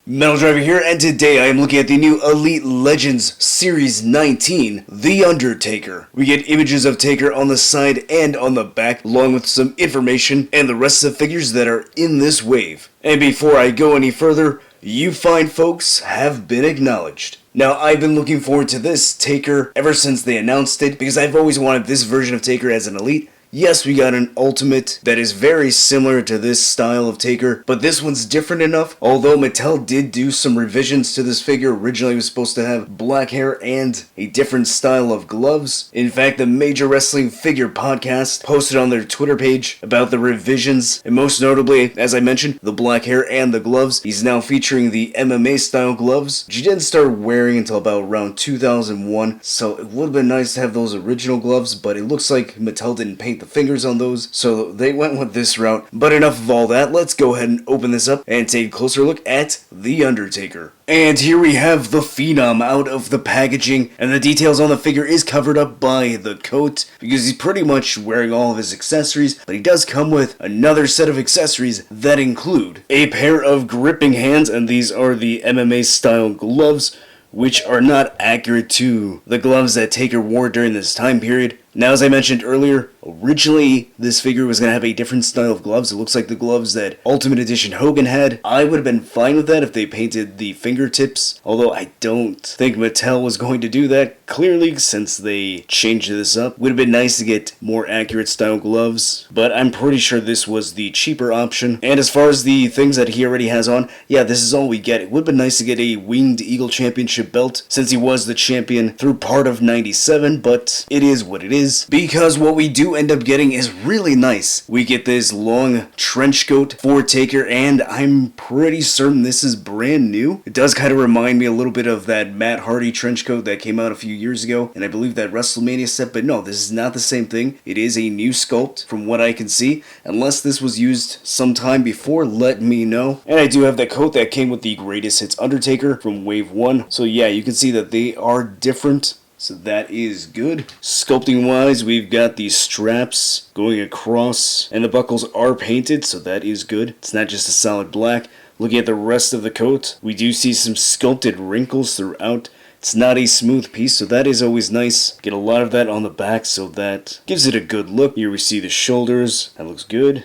Metal Driver here, and today I am looking at the new Elite Legends Series 19, The Undertaker. We get images of Taker on the side and on the back, along with some information and the rest of the figures that are in this wave. And before I go any further, you fine folks have been acknowledged. Now, I've been looking forward to this Taker ever since they announced it, because I've always wanted this version of Taker as an Elite. Yes, we got an Ultimate that is very similar to this style of Taker, but this one's different enough. Although Mattel did do some revisions to this figure, originally it was supposed to have black hair and a different style of gloves. In fact, the Major Wrestling Figure Podcast posted on their Twitter page about the revisions, and most notably, as I mentioned, the black hair and the gloves. He's now featuring the MMA style gloves, which he didn't start wearing until about around 2001, so it would have been nice to have those original gloves, but it looks like Mattel didn't paint the fingers on those, so they went with this route. But enough of all that, let's go ahead and open this up and take a closer look at The Undertaker. And here we have the Phenom out of the packaging, and the details on the figure is covered up by the coat, because he's pretty much wearing all of his accessories, but he does come with another set of accessories that include a pair of gripping hands, and these are the MMA style gloves, which are not accurate to the gloves that Taker wore during this time period. Now, as I mentioned earlier, originally this figure was going to have a different style of gloves. It looks like the gloves that Ultimate Edition Hogan had. I would have been fine with that if they painted the fingertips, although I don't think Mattel was going to do that, clearly, since they changed this up. Would have been nice to get more accurate style gloves, but I'm pretty sure this was the cheaper option. And as far as the things that he already has on, yeah, this is all we get. It would have been nice to get a Winged Eagle Championship belt, since he was the champion through part of 97, but it is what it is. Because what we do end up getting is really nice. We get this long trench coat for Taker, and I'm pretty certain this is brand new. It does kind of remind me a little bit of that Matt Hardy trench coat that came out a few years ago, and I believe that WrestleMania set, but no, this is not the same thing. It is a new sculpt from what I can see. Unless this was used sometime before, let me know. And I do have that coat that came with the Greatest Hits Undertaker from Wave 1, so yeah, you can see that they are different. So that is good. Sculpting wise, we've got these straps going across, and the buckles are painted, so that is good. It's not just a solid black. Looking at the rest of the coat, we do see some sculpted wrinkles throughout. It's not a smooth piece, so that is always nice. Get a lot of that on the back, so that gives it a good look. Here we see the shoulders. That looks good.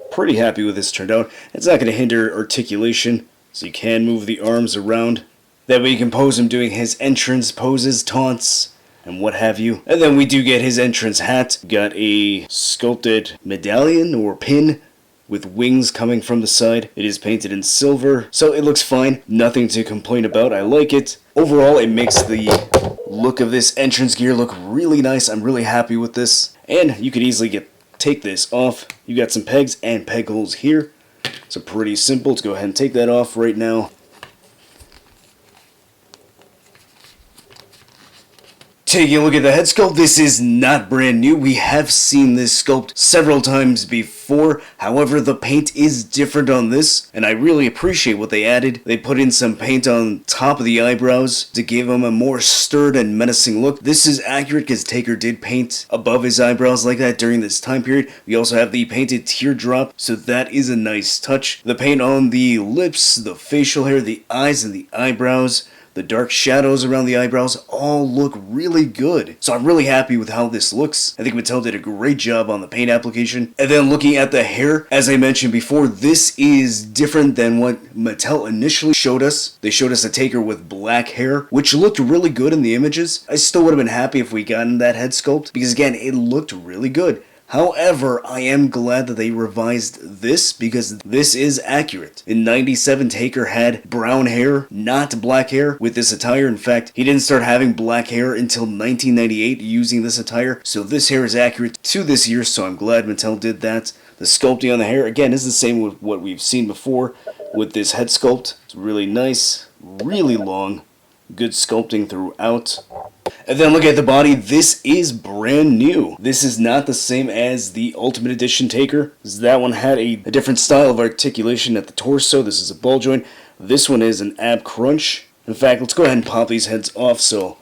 Pretty happy with this turned out. It's not going to hinder articulation, so you can move the arms around. That way you can pose him doing his entrance poses, taunts, and what have you. And then we do get his entrance hat. Got a sculpted medallion or pin with wings coming from the side. It is painted in silver, so it looks fine. Nothing to complain about. I like it. Overall, it makes the look of this entrance gear look really nice. I'm really happy with this. And you could easily take this off. You got some pegs and peg holes here. So pretty simple to go ahead and take that off right now. Taking a look at the head sculpt, this is not brand new. We have seen this sculpt several times before. However, the paint is different on this, and I really appreciate what they added. They put in some paint on top of the eyebrows to give him a more stern and menacing look. This is accurate because Taker did paint above his eyebrows like that during this time period. We also have the painted teardrop, so that is a nice touch. The paint on the lips, the facial hair, the eyes, and the eyebrows, the dark shadows around the eyebrows all look really good. So I'm really happy with how this looks. I think Mattel did a great job on the paint application. And then looking at the hair, as I mentioned before, this is different than what Mattel initially showed us. They showed us a Taker with black hair, which looked really good in the images. I still would have been happy if we gotten that head sculpt, because again, it looked really good. However, I am glad that they revised this, because this is accurate. In 97, Taker had brown hair, not black hair, with this attire. In fact, he didn't start having black hair until 1998 using this attire, so this hair is accurate to this year, so I'm glad Mattel did that. The sculpting on the hair, again, is the same with what we've seen before with this head sculpt. It's really nice, really long, good sculpting throughout. And then look at the body. This is brand new. This is not the same as the Ultimate Edition Taker. That one had a different style of articulation at the torso. This is a ball joint. This one is an ab crunch. In fact, let's go ahead and pop these heads off so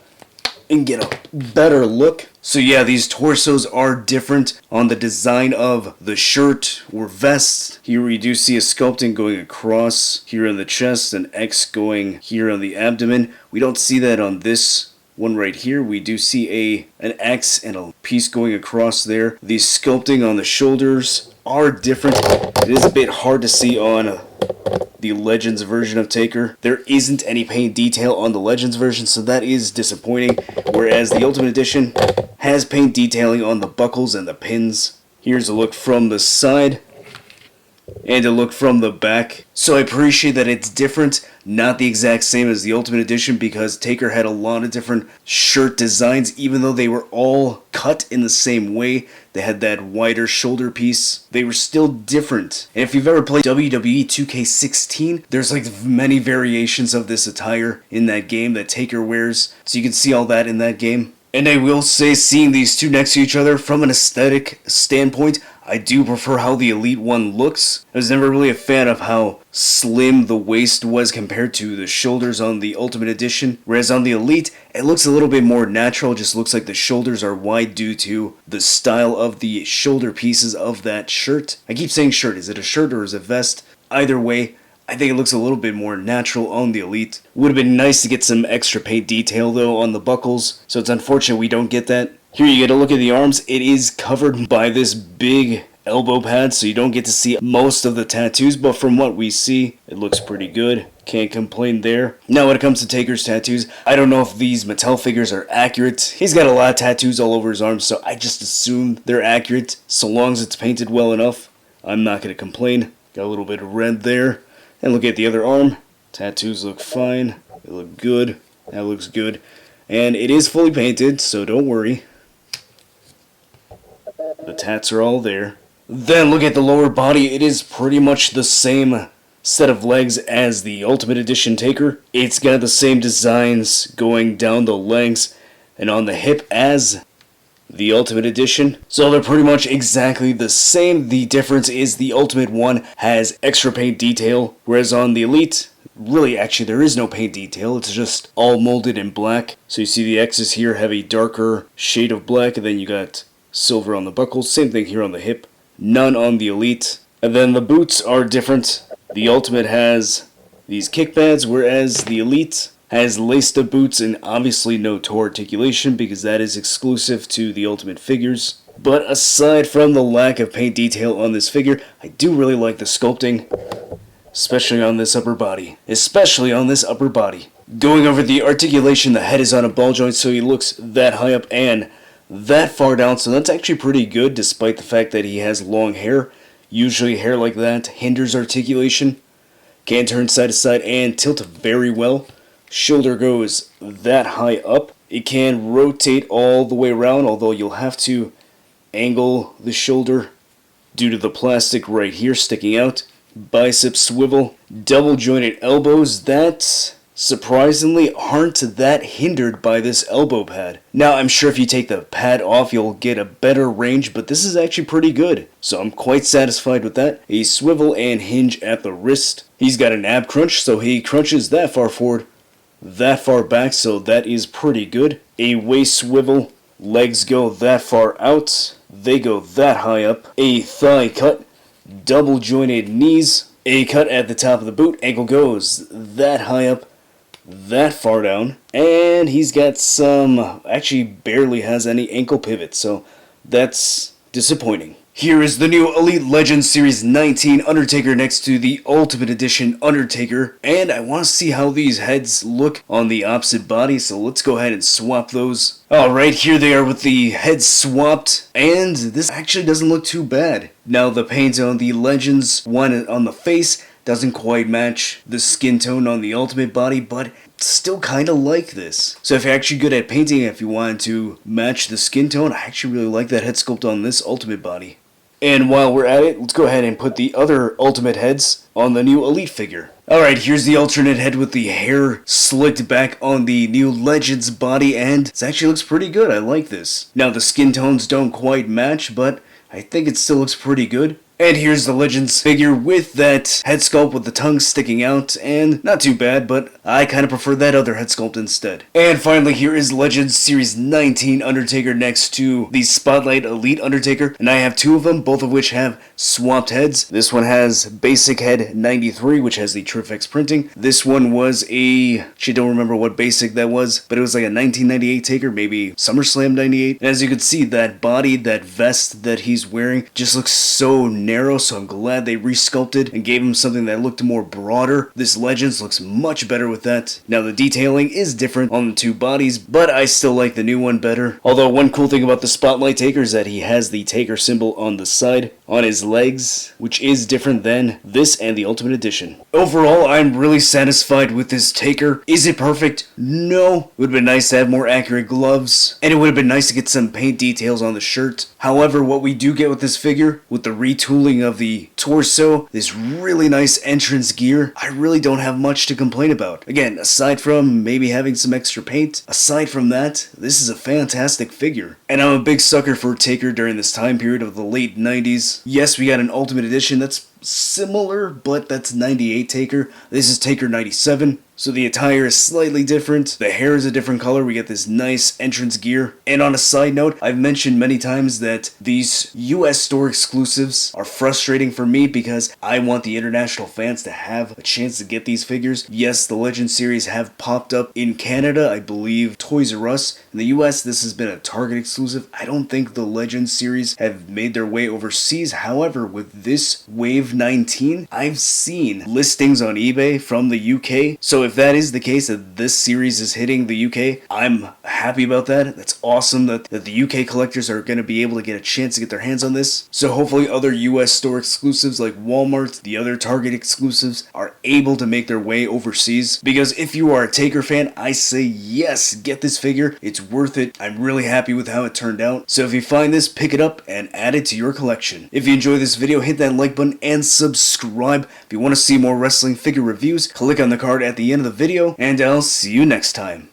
you can get a better look. So yeah, these torsos are different on the design of the shirt or vest. Here we do see a sculpting going across here on the chest, an X going here on the abdomen. We don't see that on this one right here. We do see an X and a piece going across there. The sculpting on the shoulders are different. It is a bit hard to see on the Legends version of Taker. There isn't any paint detail on the Legends version, so that is disappointing, whereas the Ultimate Edition has paint detailing on the buckles and the pins. Here's a look from the side and a look from the back. So I appreciate that it's different, not the exact same as the Ultimate Edition, because Taker had a lot of different shirt designs, even though they were all cut in the same way. They had that wider shoulder piece. They were still different. And if you've ever played WWE 2K16, there's like many variations of this attire in that game that Taker wears. So you can see all that in that game. And I will say, seeing these two next to each other, from an aesthetic standpoint, I do prefer how the Elite one looks. I was never really a fan of how slim the waist was compared to the shoulders on the Ultimate Edition. Whereas on the Elite, it looks a little bit more natural. It just looks like the shoulders are wide due to the style of the shoulder pieces of that shirt. I keep saying shirt. Is it a shirt or is it a vest? Either way, I think it looks a little bit more natural on the Elite. Would have been nice to get some extra paint detail though on the buckles, so it's unfortunate we don't get that. Here you get a look at the arms. It is covered by this big elbow pad, so you don't get to see most of the tattoos, but from what we see, it looks pretty good. Can't complain there. Now when it comes to Taker's tattoos, I don't know if these Mattel figures are accurate. He's got a lot of tattoos all over his arms, so I just assume they're accurate, so long as it's painted well enough. I'm not going to complain. Got a little bit of red there. And look at the other arm. Tattoos look fine. They look good. That looks good. And it is fully painted, so don't worry. The tats are all there. Then look at the lower body. It is pretty much the same set of legs as the Ultimate Edition Taker. It's got the same designs going down the legs and on the hip as the Ultimate Edition. So they're pretty much exactly the same. The difference is the Ultimate one has extra paint detail, whereas on the Elite, really actually there is no paint detail. It's just all molded in black. So you see the X's here have a darker shade of black, and then you got silver on the buckles. Same thing here on the hip. None on the Elite. And then the boots are different. The Ultimate has these kick pads, whereas the Elite has laced-up boots and obviously no toe articulation because that is exclusive to the Ultimate figures. But aside from the lack of paint detail on this figure, I do really like the sculpting, especially on this upper body. Going over the articulation, the head is on a ball joint, so he looks that high up and that far down, so that's actually pretty good despite the fact that he has long hair. Usually hair like that hinders articulation. Can turn side to side and tilt very well. Shoulder goes that high up. It can rotate all the way around, although you'll have to angle the shoulder due to the plastic right here sticking out. Bicep swivel. Double jointed elbows that surprisingly aren't that hindered by this elbow pad. Now I'm sure if you take the pad off you'll get a better range, but this is actually pretty good. So I'm quite satisfied with that. A swivel and hinge at the wrist. He's got an ab crunch, so he crunches that far forward, that far back, so that is pretty good. A waist swivel, legs go that far out, they go that high up. A thigh cut, double jointed knees, a cut at the top of the boot, ankle goes that high up, that far down, and he's got some, actually barely has any ankle pivot, so that's disappointing. Here is the new Elite Legends Series 19 Undertaker next to the Ultimate Edition Undertaker, and I want to see how these heads look on the opposite body, so let's go ahead and swap those. Alright, here they are with the heads swapped, and this actually doesn't look too bad. Now the paint on the Legends one on the face doesn't quite match the skin tone on the Ultimate body, but still kind of like this. So if you're actually good at painting, if you wanted to match the skin tone, I actually really like that head sculpt on this Ultimate body. And while we're at it, let's go ahead and put the other Ultimate heads on the new Elite figure. Alright, here's the alternate head with the hair slicked back on the new Legends body, and it actually looks pretty good. I like this. Now the skin tones don't quite match, but I think it still looks pretty good. And here's the Legends figure with that head sculpt with the tongue sticking out, and not too bad, but I kind of prefer that other head sculpt instead. And finally, here is Legends Series 19 Undertaker next to the Spotlight Elite Undertaker, and I have two of them, both of which have swapped heads. This one has basic head 93, which has the Trifex printing. This one was actually don't remember what basic that was, but it was like a 1998 Taker, maybe SummerSlam 98. And as you can see, that body, that vest that he's wearing just looks so narrow, so I'm glad they resculpted and gave him something that looked more broader. This Legends looks much better with that. Now the detailing is different on the two bodies, but I still like the new one better. Although one cool thing about the Spotlight Taker is that he has the Taker symbol on the side, on his legs, which is different than this and the Ultimate Edition. Overall, I'm really satisfied with this Taker. Is it perfect? No. It would have been nice to have more accurate gloves, and it would have been nice to get some paint details on the shirt. However, what we do get with this figure, with the retooling of the torso, this really nice entrance gear, I really don't have much to complain about. Again, aside from maybe having some extra paint, aside from that, this is a fantastic figure. And I'm a big sucker for Taker during this time period of the late 90s. Yes, we got an Ultimate Edition that's similar, but that's 98 Taker. This is Taker 97. So the attire is slightly different, the hair is a different color, we get this nice entrance gear. And on a side note, I've mentioned many times that these US store exclusives are frustrating for me because I want the international fans to have a chance to get these figures. Yes, the Legend series have popped up in Canada, I believe Toys R Us. In the US, this has been a Target exclusive. I don't think the Legend series have made their way overseas. However, with this Wave 19, I've seen listings on eBay from the UK. So if that is the case, that this series is hitting the UK, I'm happy about that. That's awesome that the UK collectors are going to be able to get a chance to get their hands on this. So hopefully other US store exclusives like Walmart, the other Target exclusives, are able to make their way overseas. Because if you are a Taker fan, I say yes, get this figure. It's worth it. I'm really happy with how it turned out. So if you find this, pick it up and add it to your collection. If you enjoyed this video, hit that like button and subscribe. If you want to see more wrestling figure reviews, click on the card at the end of the video, and I'll see you next time.